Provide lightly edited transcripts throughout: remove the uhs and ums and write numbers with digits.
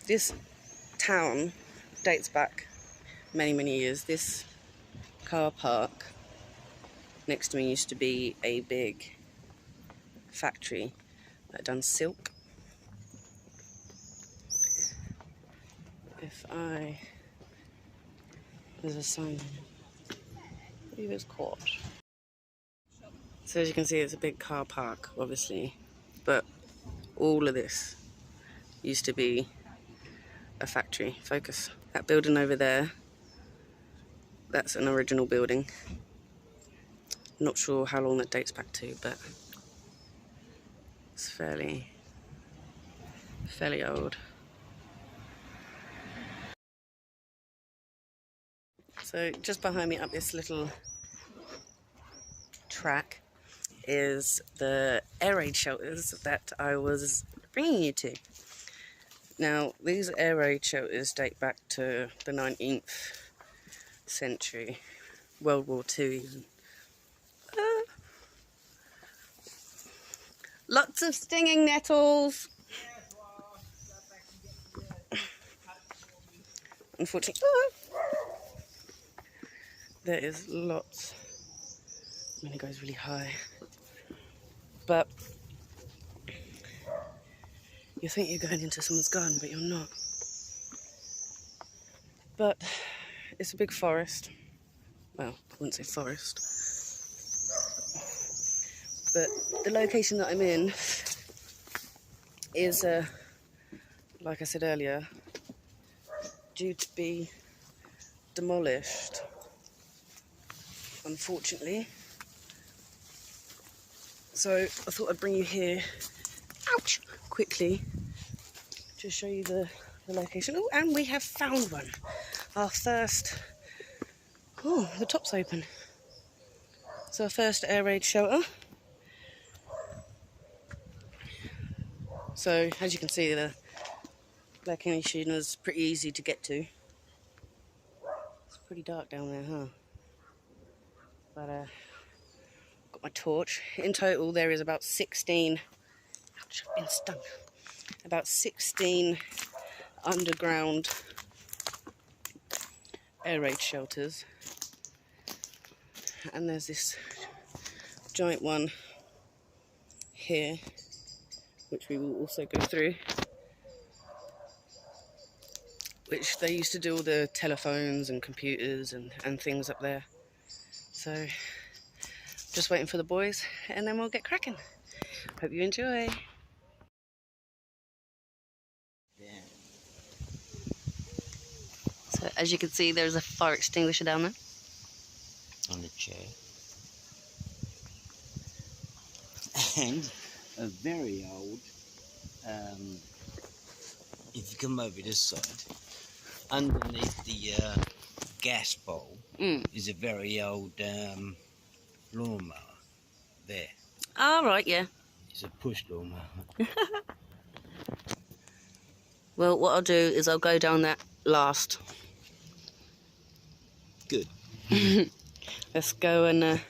This town dates back many, many years. This car park next to me used to be a big factory that done silk. There's a sign. I believe it's caught. So as you can see, it's a big car park, obviously, but all of this used to be a factory. Focus. That building over there, that's an original building. Not sure how long that dates back to, but it's fairly old. So just behind me up this little track is the air raid shelters that I was bringing you to. Now, these air raid shelters date back to the 19th century, World War II even. Lots of stinging nettles. Unfortunately, there is lots. I mean, it goes really high. But you think you're going into someone's garden, but you're not. But it's a big forest. Well, I wouldn't say forest. But the location that I'm in is, like I said earlier, due to be demolished, unfortunately. So I thought I'd bring you here, ouch, quickly, to show you the location. Oh, and we have found one. Our first, oh, the top's open. So our first air raid shelter. So as you can see, the location is pretty easy to get to. It's pretty dark down there, huh? But got my torch. In total, there is about 16. Ouch, I've been stung. About 16 underground air raid shelters, and there's this giant one here, which we will also go through, which they used to do all the telephones and computers and things up there. So just waiting for the boys and then we'll get cracking. Hope you enjoy. So as you can see, there's a fire extinguisher down there. On the chair. And a very old, if you come over this side, underneath the gas bowl is a very old lawnmower there. Oh, right, yeah. It's a push lawnmower. Well, what I'll do is I'll go down that last. Good. Let's go and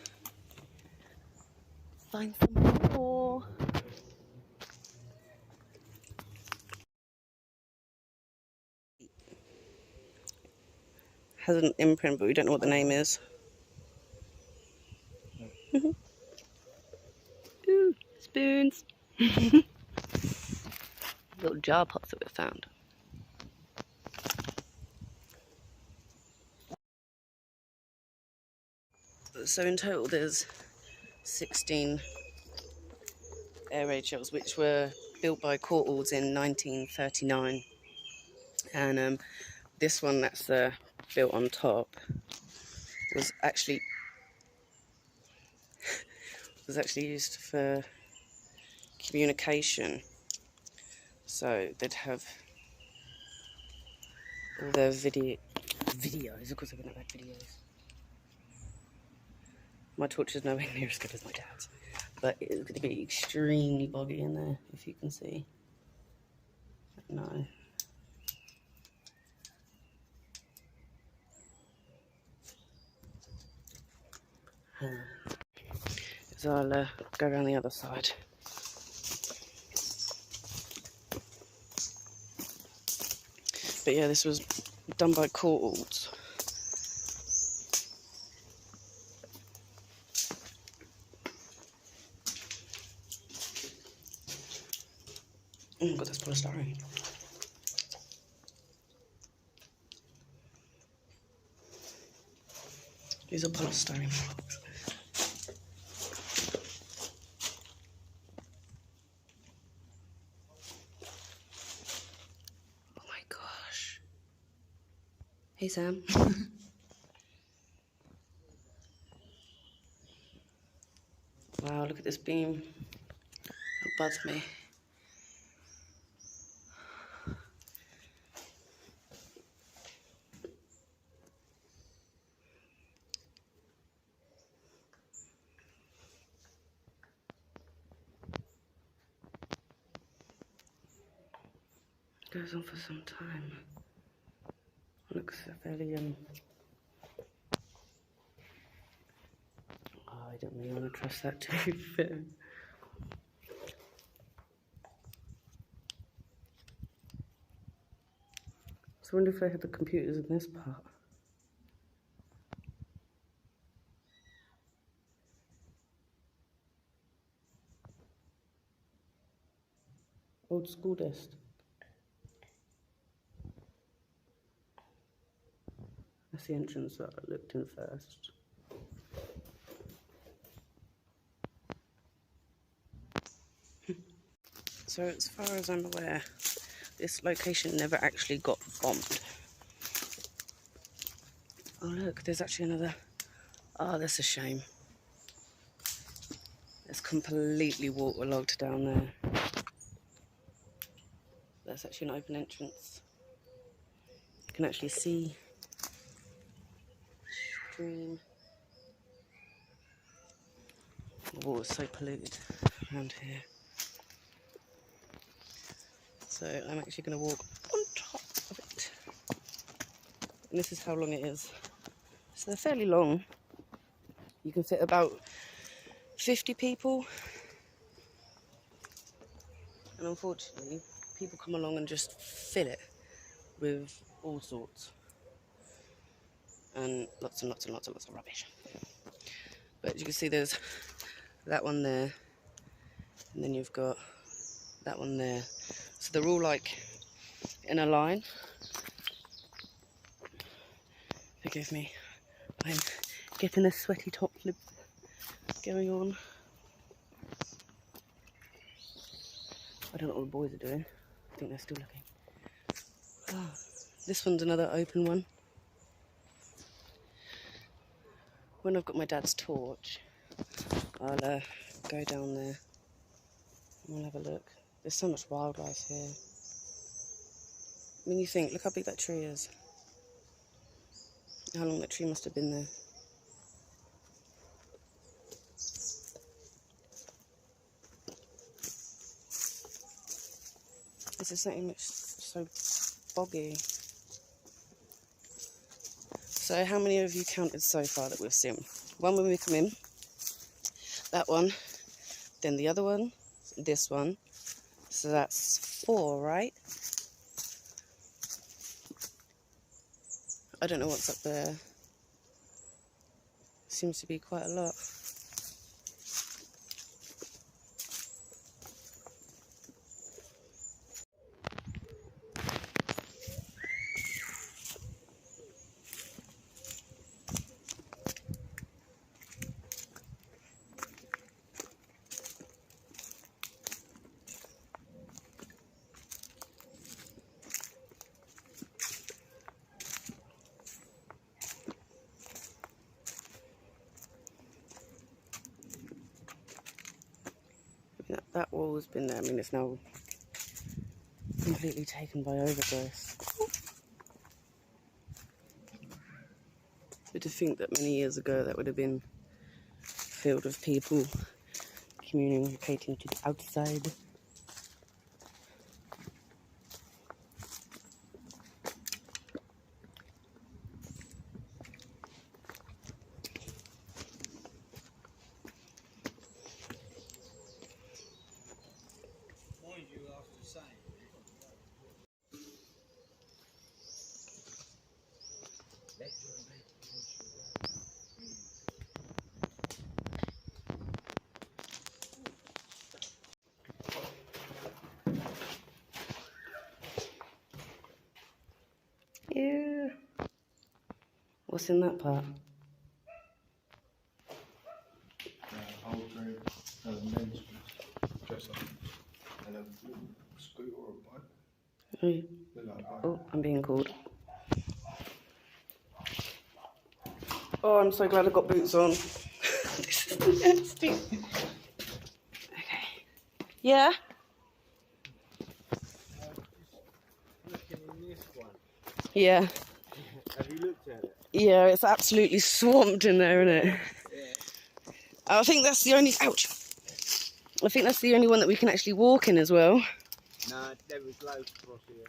find some more. Has an imprint, but we don't know what the name is. Ooh, spoons. Little jar pots that we found. So in total there's 16 air raid shelters, which were built by Courtaulds in 1939. And this one that's built on top was actually used for communication. So they'd have all their videos. Of course, they're going to have videos. My torch is nowhere near as good as my dad's, but it's going to be extremely boggy in there, if you can see. No. So I'll go around the other side. But yeah, this was done by Courtaulds. Oh my god, that's polystyrene. These are polystyrene blocks. Oh my gosh. Hey Sam. Wow, look at this beam. It bugs me. Goes on for some time. Looks fairly oh, I don't really want to trust that to be fair. So I wonder if they had the computers in this part. Old school desk. That's the entrance that I looked in first. So as far as I'm aware, this location never actually got bombed. Oh look, there's actually another. Oh, that's a shame. It's completely waterlogged down there. That's actually an open entrance. You can actually see stream. The water's so polluted around here. So I'm actually going to walk on top of it. And this is how long it is. So they're fairly long. You can fit about 50 people. And unfortunately, people come along and just fill it with all sorts. And lots and lots and lots and lots of rubbish. But as you can see, there's that one there. And then you've got that one there. So they're all like in a line. Forgive me. I'm getting a sweaty top lip going on. I don't know what the boys are doing. I think they're still looking. Oh, this one's another open one. When I've got my dad's torch, I'll go down there and we'll have a look. There's so much wildlife here. I mean, you think, look how big that tree is. How long that tree must have been there. This is something that's so boggy. So how many of you counted so far that we've seen? One when we come in, that one, then the other one, this one. So that's 4, right? I don't know what's up there. Seems to be quite a lot. That wall has been there. I mean, it's now completely taken by overgrowth. But to think that many years ago that would have been filled with people communicating to the outside. What's in that part? Old men's dress up and a scooter or a bike. Oh, I'm being called. Oh, I'm so glad I got boots on. This is nasty. Okay. Yeah? Looking in this one. Yeah. Have you looked at it? Yeah, it's absolutely swamped in there, isn't it? Yeah. I think that's the only... Ouch! I think that's the only one that we can actually walk in as well. No, there was loads across here.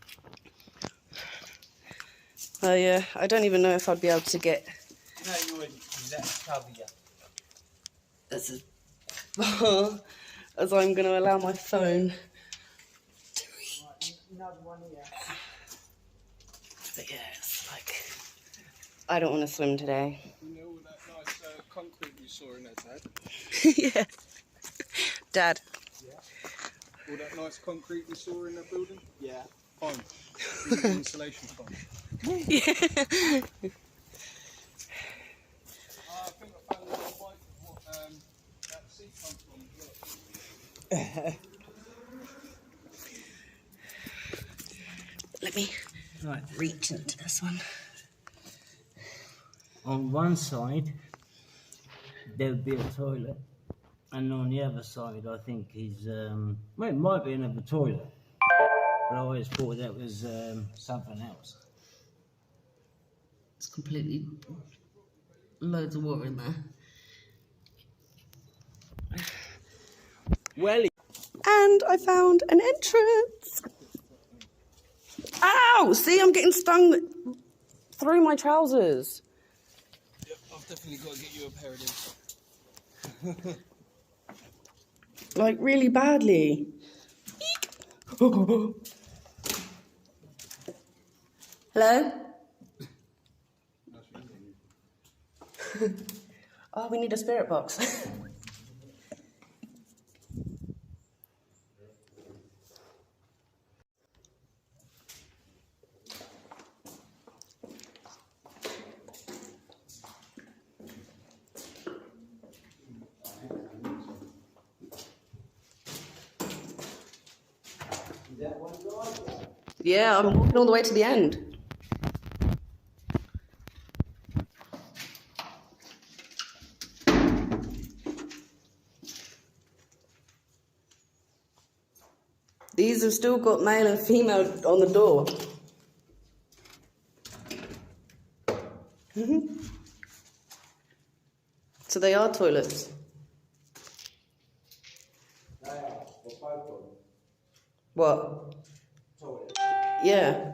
Oh yeah, I don't even know if I'd be able to get... No, you wouldn't, because that'd cover you. As I'm going to allow my phone to reach. Right, another one here. But yeah, it's like... I don't want to swim today. You know all that nice concrete you saw in there, Dad? Yeah. Dad. Yeah. All that nice concrete you saw in that building? Yeah. Foam. The insulation foam. Yeah. I think I found a little bike of what that seat comes from as well. Let me Right. reach into this one. On one side, there would be a toilet, and on the other side, I think is well, it might be another toilet, but I always thought that was something else. It's completely loads of water in there. Well, And I found an entrance. Ow! See, I'm getting stung through my trousers. Yep, I've definitely got to get you a pair of these. Like, really badly. Eek. Hello? Oh, we need a spirit box. Yeah, I'm walking all the way to the end. These have still got male and female on the door. So they are toilets. they are, for both of them. What? Toilet. Yeah.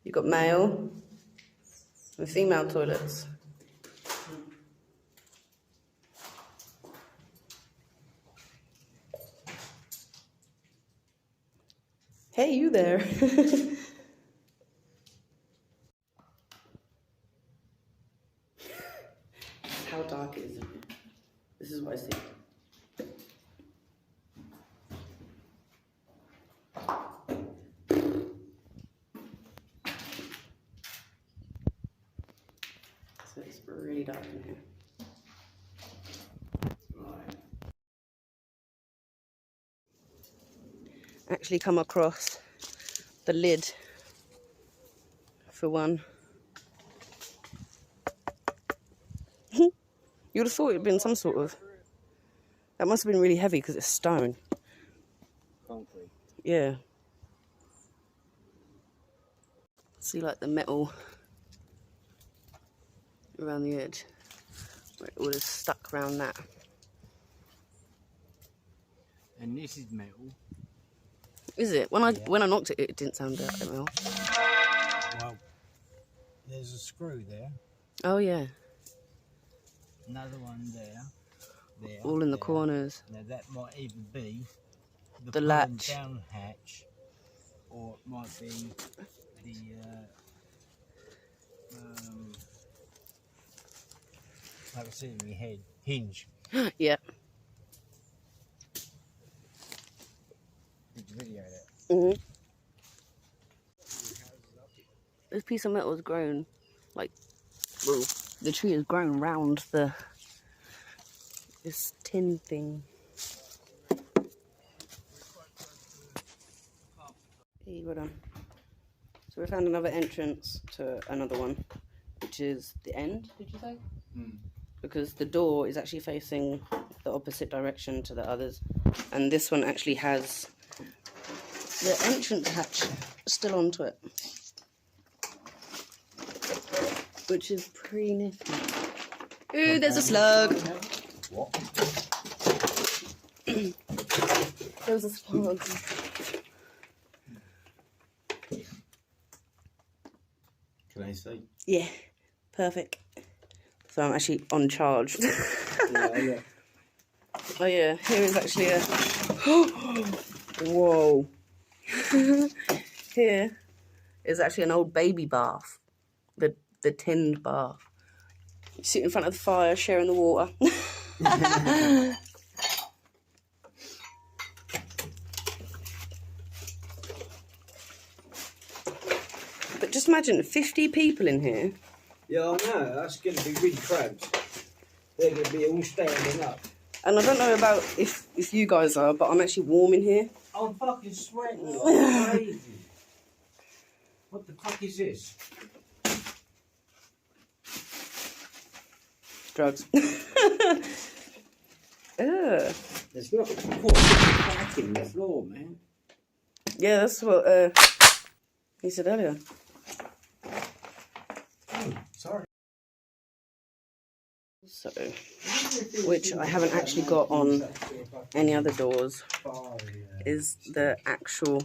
You've got male and female toilets. Hey, you there. How dark is it? This is what I see. So it's really dark in here. Actually come across the lid for one. You would have thought it had been some sort of... That must have been really heavy because it's stone. Concrete. Yeah. See like the metal around the edge where it would have stuck around that. And this is metal. Is it? When I knocked it, it didn't sound that metal. Well, there's a screw there. Oh yeah. Another one there. There. All in the there. corners. Now that might either be the The pull latch. down hatch, or it might be the like I said in your head, hinge. Yeah. Did you video that? This piece of metal has grown like, well, the tree has grown round this tin thing. Hey, well done. So we found another entrance to another one, which is the end, did you say? Because the door is actually facing the opposite direction to the others, and this one actually has the entrance hatch still onto it, which is pretty nifty. Ooh, there's a slug. What? There was a slug. Can I see? Yeah, perfect. So I'm actually on charge. Yeah. Oh yeah, here is actually a... Whoa. Here is actually an old baby bath. The tinned bath. You sit in front of the fire, sharing the water. But just imagine 50 people in here. Yeah, I know. That's going to be really cramped. They're going to be all standing up. And I don't know about if you guys are, but I'm actually warm in here. I'm fucking sweating like crazy. What the fuck is this? Drugs. Ugh. There's not quite a crack in the floor, man. Yeah, that's what he said earlier. Oh, sorry. So, which I haven't actually got on any other doors, is the actual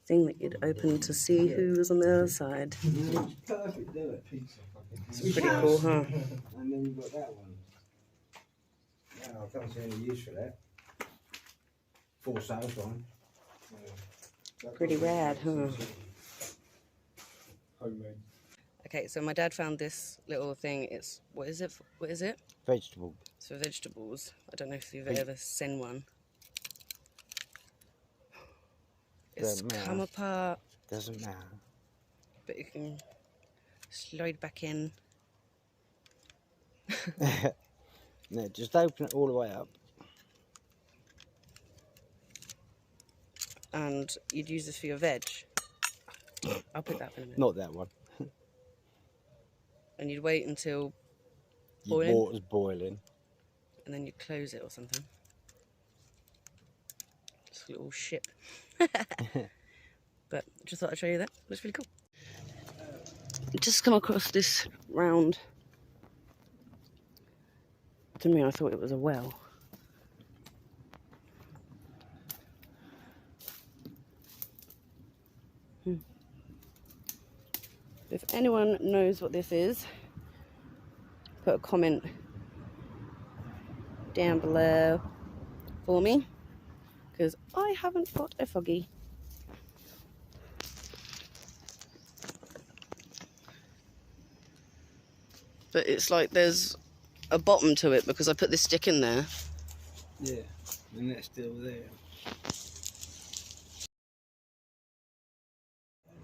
thing that you'd open to see who was on the other side. Perfect, do it. It's pretty cool, huh? And then you've got that one. Yeah, I can't see any use for that. For sale sign. Pretty rad, huh? Homemade. Okay, so my dad found this little thing. It's, what is it? What is it? Vegetable. It's for vegetables. I don't know if you've ever seen one. It's come apart. Doesn't matter. But you can slide back in. No, just open it all the way up. And you'd use this for your veg. I'll put that up in a minute. Not that one. And you'd wait until Your boiling, water's boiling. and then you'd close it or something. It's a little ship. But just thought I'd show you that. Looks really cool. Just come across this round. To me, I thought it was a well. If anyone knows what this is, put a comment down below for me, because I haven't got a foggy. But it's like there's a bottom to it because I put this stick in there. Yeah, and that's still there.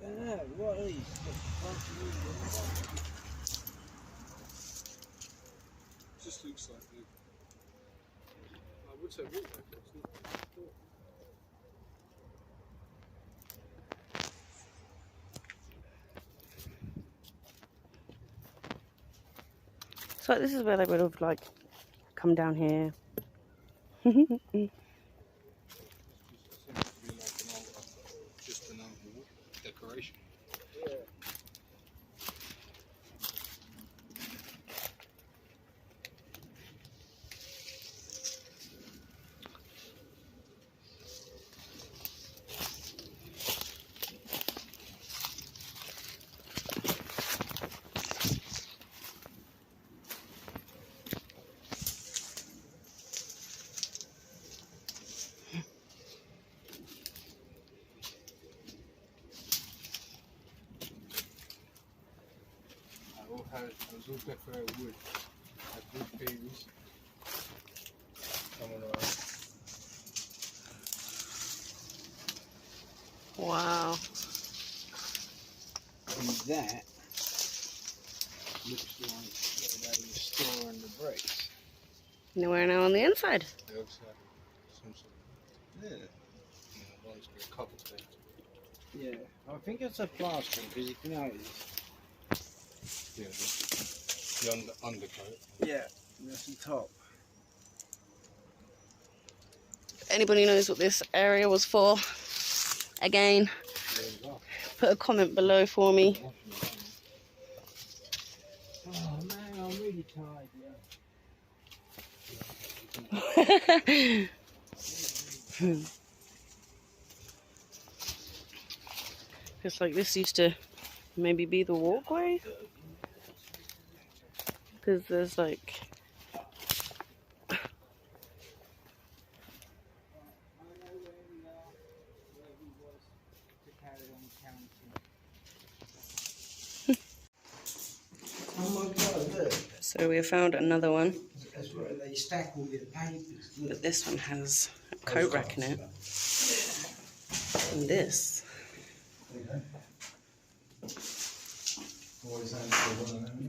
I don't know, what are these? Just looks like it. I would say wallpaper. So this is where they would have like come down here. Seems to be like just an old decoration. Yeah. I was all decorated with wood. Had wood beams coming around. Wow. And that looks like where they were storing the bricks. And we're now on the inside. They also have some sort of, yeah. One's got a couple things. Yeah, I think it's a plastering because you can notice. Yeah, the undercoat. Yeah, that's the top. Anybody knows what this area was for? Again, put a comment below for me. Oh man, I'm really tired. It's like this used to maybe be the walkway. Because there's like... Oh my God, look. So we have found another one. That's where they stack all their papers. Look. But this one has a coat rack in it. And this.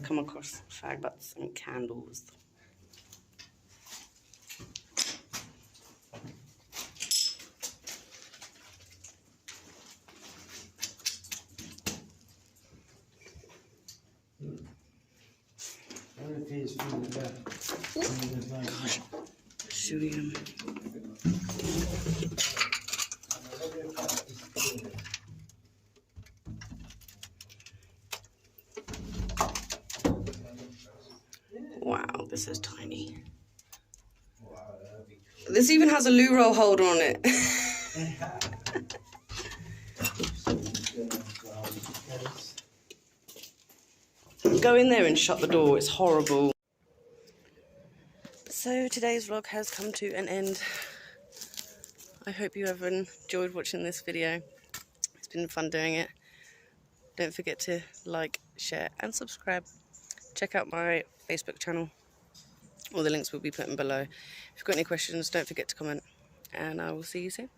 Come across fag butts and candles. Should we Wow, this is tiny. This even has a loo roll holder on it. Go in there and shut the door, it's horrible. So today's vlog has come to an end. I hope you have enjoyed watching this video. It's been fun doing it. Don't forget to like, share and subscribe. Check out my Facebook channel. All the links will be put in below. If you've got any questions, don't forget to comment. And I will see you soon.